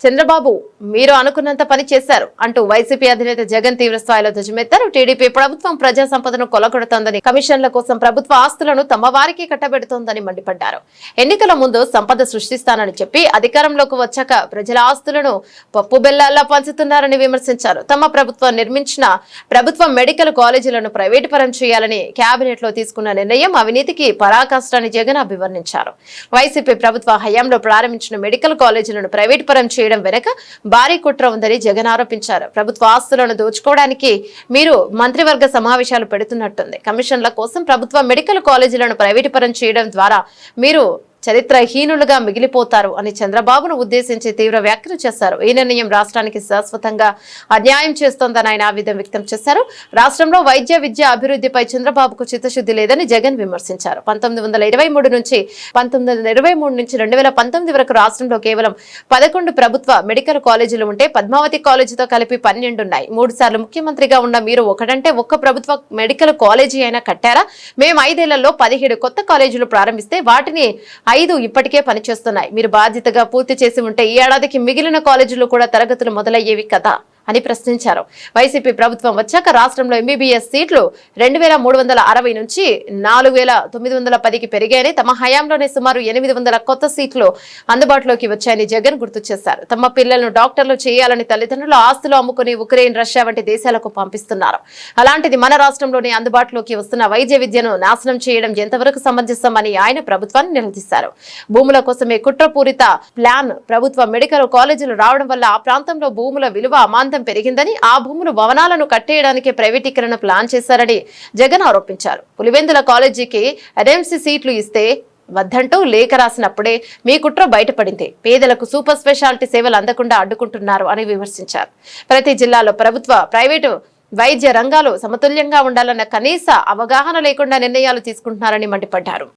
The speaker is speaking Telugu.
చంద్రబాబు మీరు అనుకున్నంత పని చేశారు అంటూ వైసీపీ అధినేత జగన్ తీవ్ర స్థాయిలో ధ్వజమెత్తారు. టీడీపీ ప్రభుత్వం ప్రజా సంపదను కొలగొడుతోందని, కమిషన్ల కోసం ప్రభుత్వ ఆస్తులను తమ వారికి కట్టబెడుతోందని మండిపడ్డారు. ఎన్నికల ముందు సంపద సృష్టిస్తానని చెప్పి అధికారంలోకి వచ్చాక ప్రజల ఆస్తులను పప్పు బెల్లాల్లా పంచుతున్నారని విమర్శించారు. తమ ప్రభుత్వం నిర్మించిన ప్రభుత్వ మెడికల్ కాలేజీలను ప్రైవేటు పరం చేయాలని కేబినెట్ లో తీసుకున్న నిర్ణయం అవినీతికి పరాకాష్ఠని జగన్ అభివర్ణించారు. వైసీపీ ప్రభుత్వ హయాంలో ప్రారంభించిన మెడికల్ కాలేజీలను ప్రైవేటు పరం చేయడం వెనక భారీ కుట్ర ఉందని జగన్ ఆరోపించారు. ప్రభుత్వ ఆస్తులను దోచుకోవడానికి మీరు మంత్రివర్గ సమావేశాలు పెడుతున్నట్టుంది. కమిషన్ల కోసం ప్రభుత్వ మెడికల్ కాలేజీలను ప్రైవేటు పరం చేయడం ద్వారా మీరు చరిత్రహీనులుగా మిగిలిపోతారు అని చంద్రబాబును ఉద్దేశించి తీవ్ర వ్యాఖ్యలు చేశారు. ఈ నిర్ణయం రాష్ట్రానికి శాశ్వతంగా అన్యాయం చేస్తోందని ఆయన ఆవేదన వ్యక్తం చేశారు. రాష్ట్రంలో వైద్య విద్య అభివృద్ధిపై చంద్రబాబుకు చిత్తశుద్ధి లేదని జగన్ విమర్శించారు. 1923 నుంచి 2019 వరకు రాష్ట్రంలో కేవలం 11 ప్రభుత్వ మెడికల్ కాలేజీలు ఉంటే పద్మావతి కాలేజీతో కలిపి 12 ఉన్నాయి. 3 సార్లు ముఖ్యమంత్రిగా ఉన్న మీరు ఒకటంటే ఒక్క ప్రభుత్వ మెడికల్ కాలేజీ అయినా కట్టారా? మేము 5 ఏళ్లలో 17 కొత్త కాలేజీలు ప్రారంభిస్తే వాటిని 5 ఇప్పటికే పనిచేస్తున్నాయి. మీరు బాధ్యతగా పూర్తి చేసి ఉంటే ఈ ఏడాదికి మిగిలిన కాలేజీలు కూడా తరగతులు మొదలయ్యేవి కదా అని ప్రశ్నించారు. వైసీపీ ప్రభుత్వం వచ్చాక రాష్ట్రంలో ఎంబీబీఎస్ సీట్లు 2360 నుంచి 4910కి పెరిగాయని, తమ హయాంలోనే సుమారు 800 కొత్త సీట్లు అందుబాటులోకి వచ్చాయని జగన్ గుర్తు చేశారు. తమ పిల్లలను డాక్టర్లు చేయాలని తల్లిదండ్రులు ఆస్తులు అమ్ముకుని ఉక్రెయిన్, రష్యా వంటి దేశాలకు పంపిస్తున్నారు. అలాంటిది మన రాష్ట్రంలోనే అందుబాటులోకి వస్తున్న వైద్య విద్యను నాశనం చేయడం ఎంతవరకు సమంజసమని ఆయన ప్రభుత్వాన్ని నిలదీశారు. భూముల కోసమే కుట్రపూరిత ప్లాన్ ప్రభుత్వ మెడికల్ కాలేజీలు రావడం వల్ల ఆ ప్రాంతంలో భూముల విలువ అమాంతం పెరిగిందని, ఆ భూములు భవనాలను కట్టేయడానికి ప్రైవేటీకరణ ప్లాన్ చేశారని జగన్ ఆరోపించారు. పులివెందుల కాలేజీకి ఎన్ఎంసీ సీట్లు ఇస్తే వద్దంటూ లేఖ రాసినప్పుడే మీ కుట్ర బయటపడింది. పేదలకు సూపర్ స్పెషాలిటీ సేవలు అందకుండా అడ్డుకుంటున్నారు అని విమర్శించారు. ప్రతి జిల్లాలో ప్రభుత్వ, ప్రైవేటు వైద్య రంగాలు సమతుల్యంగా ఉండాలన్న కనీస అవగాహన లేకుండా నిర్ణయాలు తీసుకుంటున్నారని మండిపడ్డారు.